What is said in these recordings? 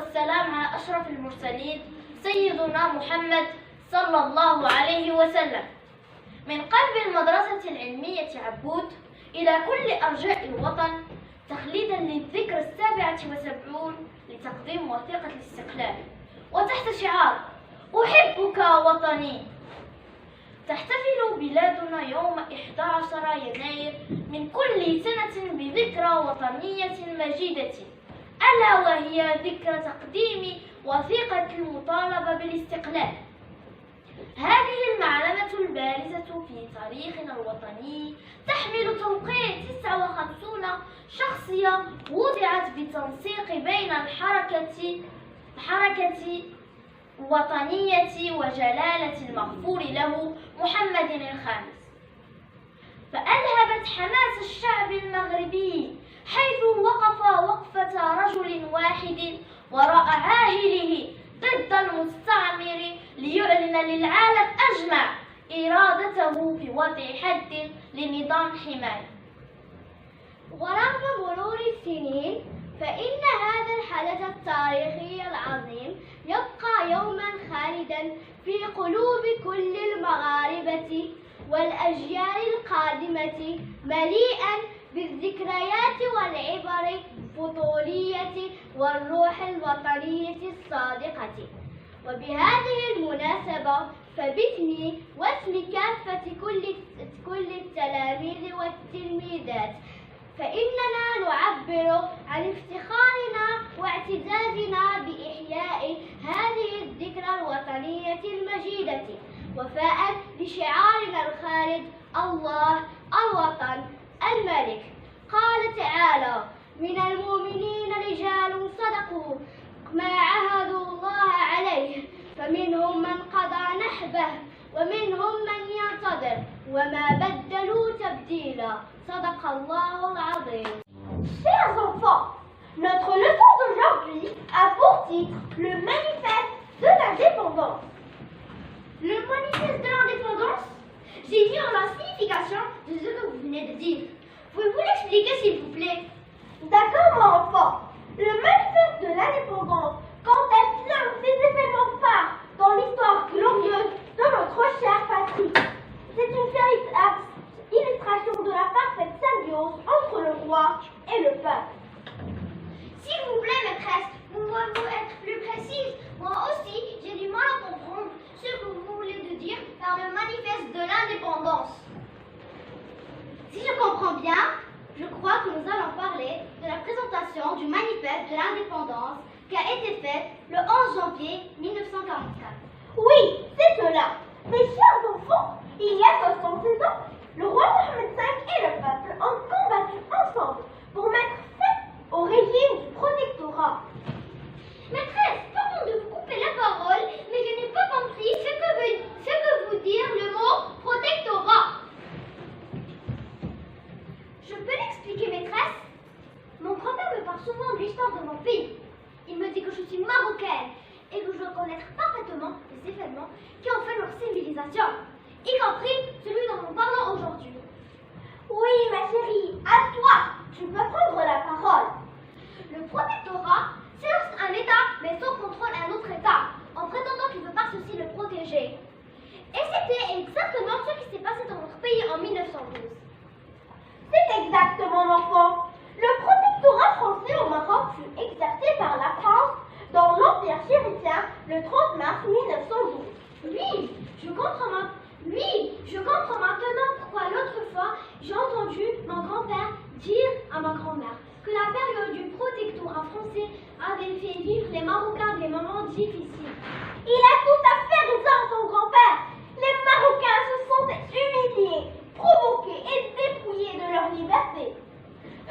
والسلام على أشرف المرسلين سيدنا محمد صلى الله عليه وسلم. من قلب المدرسة العلمية عبود إلى كل أرجاء الوطن، تخليدا للذكرى 77 لتقديم وثيقة الاستقلال، وتحت شعار أحبك وطني. تحتفل بلادنا يوم 11 يناير من كل سنة بذكرى وطنية مجيدة، ألا وهي ذكرى تقديم وثيقة المطالبة بالاستقلال. هذه المعلمة البارزة في تاريخنا الوطني تحمل توقيع 59 شخصية وضعت بتنسيق بين الحركة الوطنية وجلالة المغفور له محمد الخامس، فألهبت حماس الشعب المغربي حيث وقف وقفة رجل واحد وراء عاهله ضد المستعمر ليعلن للعالم أجمع إرادته في وضع حد لنظام حماية. ورغم مرور السنين فإن هذا الحدث التاريخي العظيم يبقى يوما خالدا في قلوب كل المغاربة والأجيال القادمة، مليئا بالذكريات والعبر الفضولية والروح الوطنية الصادقة. وبهذه المناسبة فباسمي واسم كافة كل التلاميذ والتلميذات فإننا نعبر عن افتخارنا واعتزازنا بإحياء هذه الذكرى الوطنية المجيدة، وفاء لشعارنا الخالد الله الوطن الملك. قال تعالى: من المؤمنين رجال صدقوا ما عاهدوا الله عليه فمنهم من قضى نحبه ومنهم من ينتظر وما بدلوا تبديلا. صدق الله العظيم. Chers enfants, notre leçon d'aujourd'hui a pour titre le manifeste de l'indépendance. Le manifeste de l'indépendance, j'ignore la signification de ce que vous venez de dire. Pouvez-vous l'expliquer s'il vous plaît? D'accord mon enfant. Le manifeste de l'indépendance conteste l'un des événements phares dans l'histoire glorieuse de notre chère patrie. C'est une véritable illustration de la parfaite symbiose entre le roi et le peuple. S'il vous plaît, maîtresse, pouvez-vous être plus précise? Moi aussi, j'ai du mal à comprendre ce que vous voulez dire par le manifeste de l'indépendance. Si je comprends bien, je crois que nous allons parler de la présentation du manifeste de l'indépendance qui a été faite le 11 janvier 1944. Oui, c'est cela. Mes chers enfants, il y a 76 ans, le roi Mohammed V et le peuple ont combattu ensemble pour mettre fin au régime du protectorat. Maîtresse, pardon de vous couper la parole, mais je n'ai pas compris ce que veut dire le mot protectorat. Je peux l'expliquer, maîtresse? Mon grand-père me parle souvent de l'histoire de mon pays. Il me dit que je suis marocaine et que je dois connaître parfaitement les événements qui ont fait leur civilisation, y compris celui dont nous parlons aujourd'hui. Oui, ma chérie, à toi, tu peux prendre la parole. Le protectorat, c'est lorsqu'un État met sous contrôle un autre État, en prétendant qu'il veut par ceci le protéger. Et c'était exactement ce qui s'est passé dans notre pays en 1912. C'est exactement, l'enfant. Le protectorat français au Maroc fut exercé par la France dans l'Empire chérifien le 30 mars 1912. Oui, je comprends maintenant pourquoi l'autre fois j'ai entendu mon grand-père dire à ma grand-mère que la période du protectorat français avait fait vivre les Marocains des moments difficiles. Il a tout à fait raison, son grand-père. Les Marocains se sont humiliés, provoqués et dépouillés de leur liberté.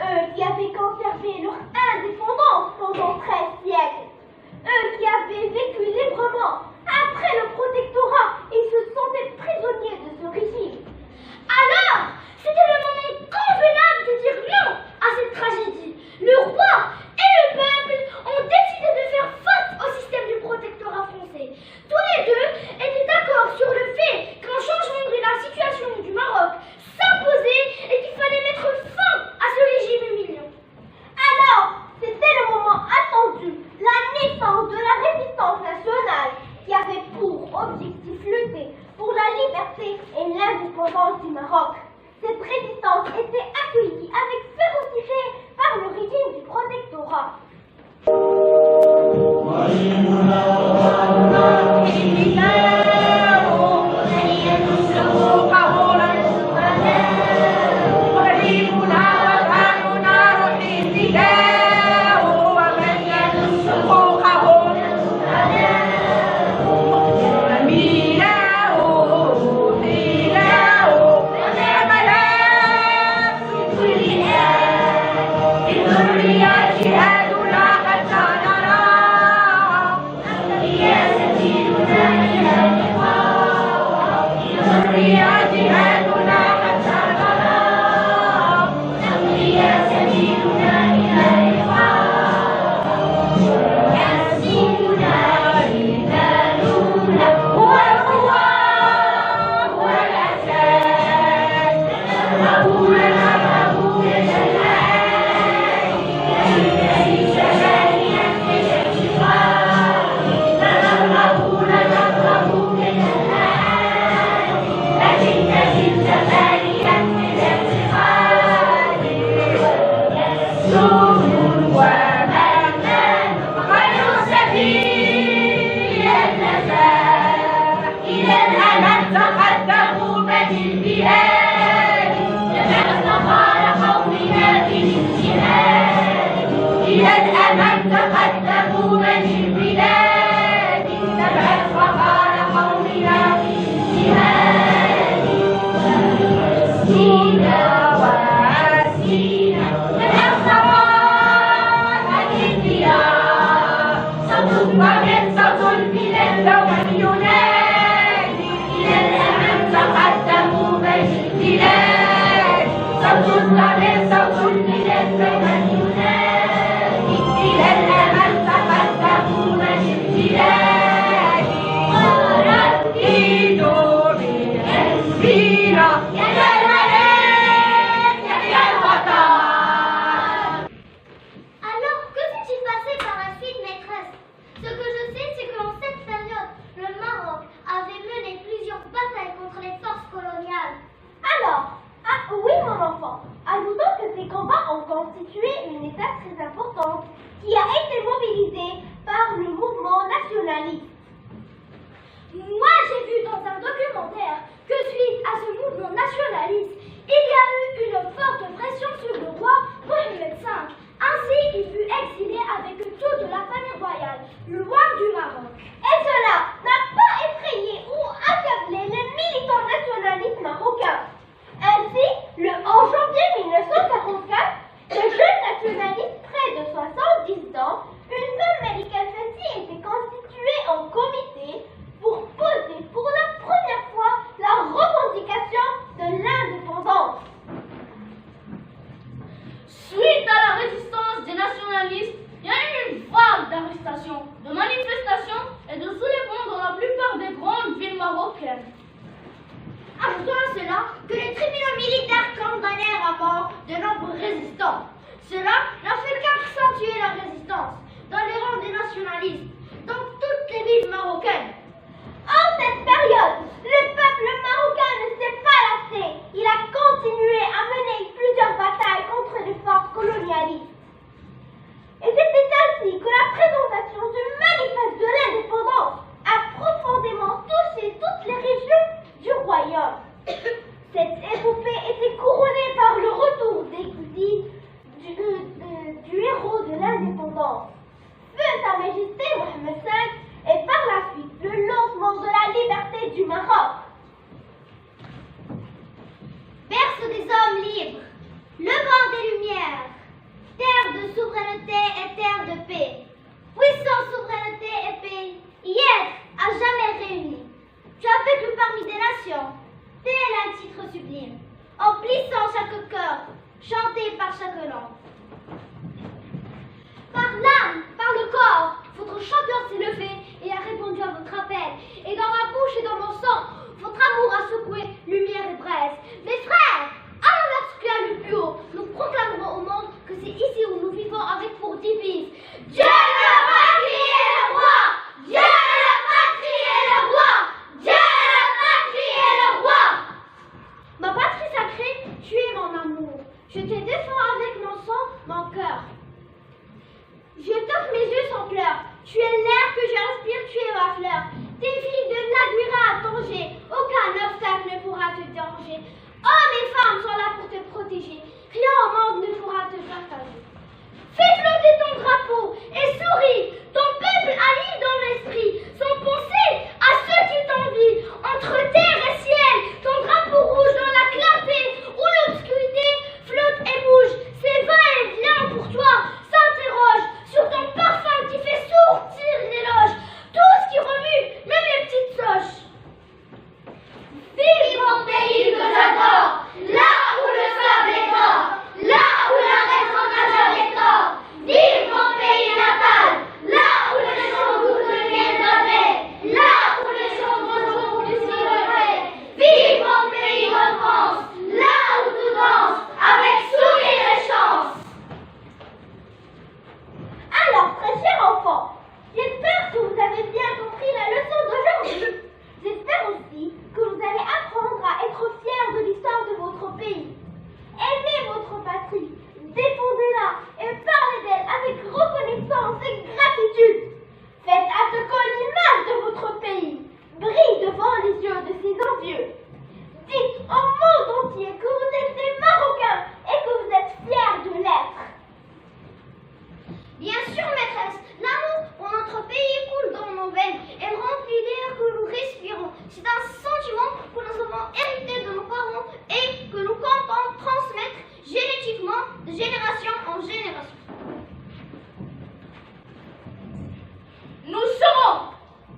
Eux qui avaient conservé leur indépendance pendant 13 siècles. Eux qui avaient vécu librement après le protectorat et se sentaient prisonniers de ce régime. Alors, c'était le moment convenable de dire non à cette tragédie. Le roi et le peuple ont décidé de faire face au système du protectorat français. Tous les deux étaient d'accord sur le fait qu'un changement de la situation du Maroc Là où le sable est grand, là où la C'est un sentiment que nous avons hérité de nos parents et que nous comptons transmettre génétiquement de génération en génération. Nous serons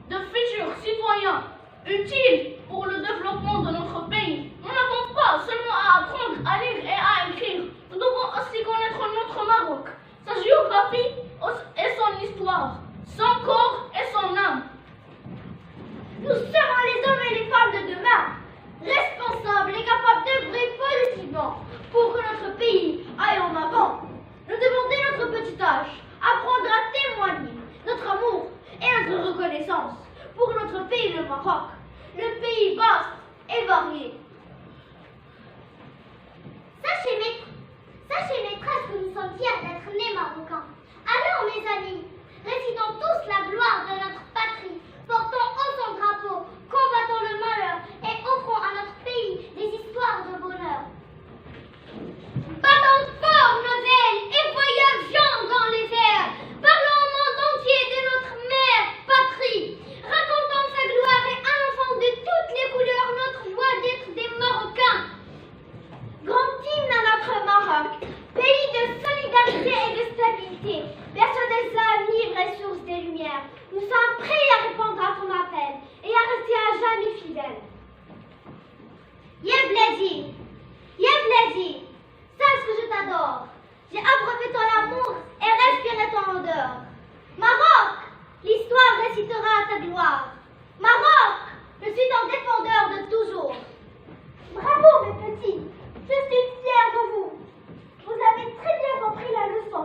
de futurs citoyens utiles pour le développement de notre pays. Nous n'avons pas seulement à apprendre à lire et à écrire, nous devons aussi connaître notre Maroc, sa géographie et son histoire, son corps et son âme. Nous serons les hommes et les femmes de demain, responsables et capables d'œuvrer positivement pour que notre pays aille en avant. Nous devons dès notre petit âge apprendre à témoigner notre amour et notre reconnaissance pour notre pays, le Maroc, le pays vaste et varié. Sachez maîtresse que nous sommes fiers d'être nés marocains. Alors mes amis, récitons tous la gloire de notre patrie, portons haut son drapeau, combattons le malheur et offrons à notre pays des histoires de bonheur. Battons fort nos ailes et voyageons dans les airs, parlons au monde entier de notre mère patrie, racontons sa gloire et annonçons de toutes les couleurs notre joie d'être des Marocains. Grand hymne à notre Maroc, pays de solidarité et de stabilité, berceau des âmes libres et source des lumières. Nous sommes prêts à répondre à ton appel et à rester à jamais fidèles. Yevladi, sache que je t'adore. J'ai abreuvé ton amour et respiré ton odeur. Maroc, l'histoire récitera ta gloire. Maroc, je suis ton défendeur de toujours. Bravo mes petits, je suis fière de vous. Vous avez très bien compris la leçon.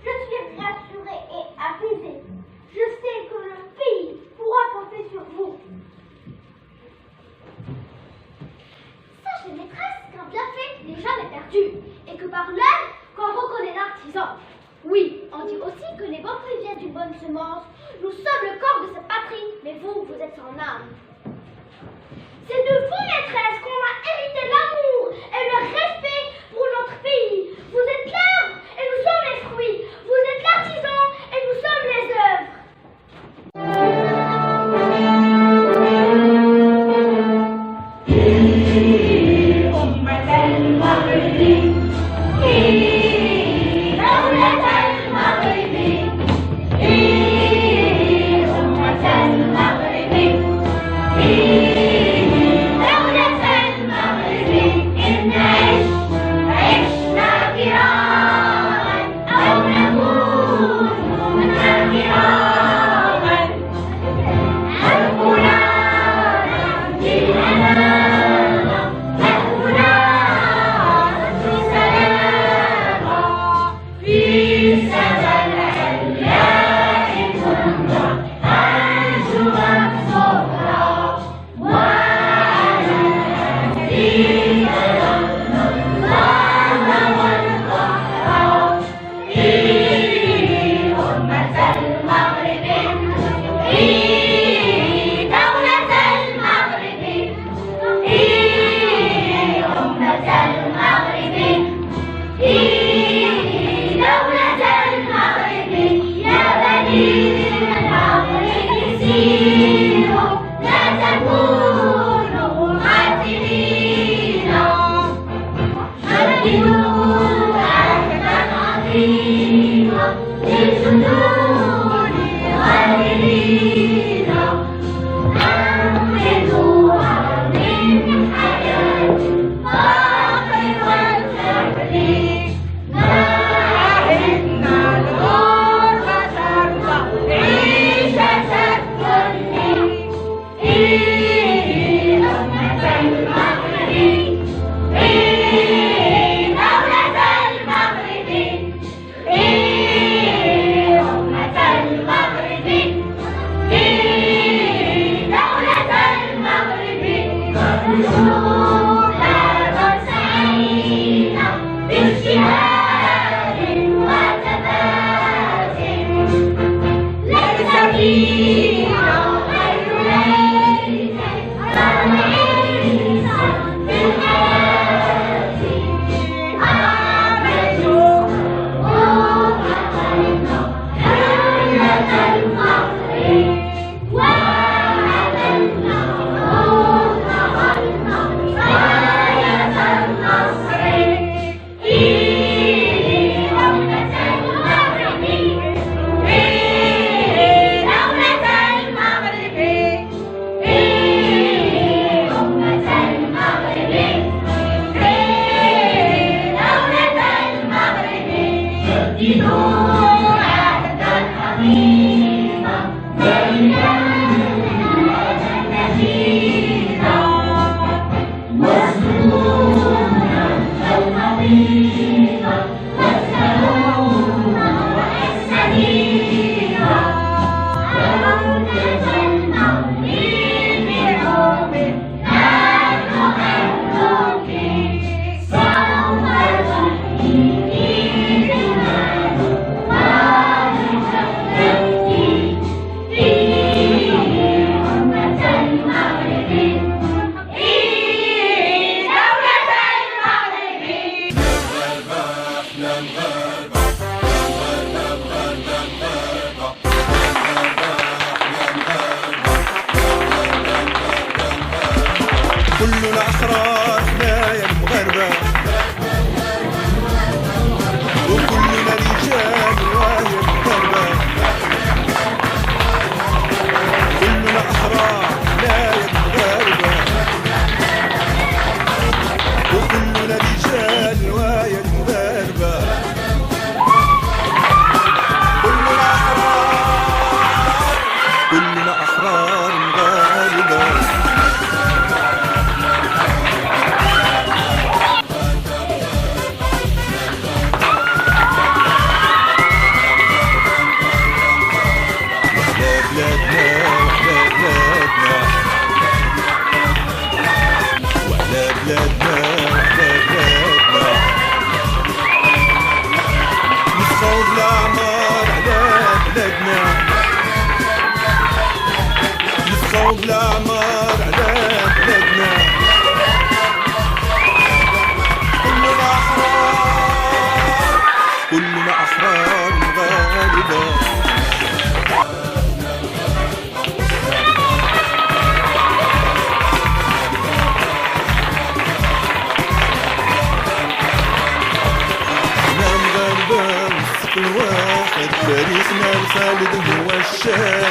Je suis rassurée et apaisée. Je sais que le pays pourra compter sur vous. Sachez maîtresse qu'un bienfait n'est jamais perdu et que par l'œuvre qu'on reconnaît l'artisan. Oui, on dit aussi que les bons fruits viennent d'une bonne semence. Nous sommes le corps de cette patrie, mais vous êtes son âme. C'est de vous, maîtresse, qu'on a hérité l'amour et le respect pour notre pays. Vous êtes l'arbre et nous sommes les fruits. Vous êtes l'artisan et nous sommes les œuvres. كلنا أحرار احنا يا المغاربة، وكلنا رجال وهي المغاربة. كلنا أحرار احنا يا المغاربة، وكلنا رجال وهي المغاربة. كلنا أحرار، كلنا أحرار مغاربة. الأعمار على بلادنا، كلنا أحرار، كلنا أحرار مغاربة. احنا مغاربة والسكن واحد، تاريخنا الخالد هو الشاهد.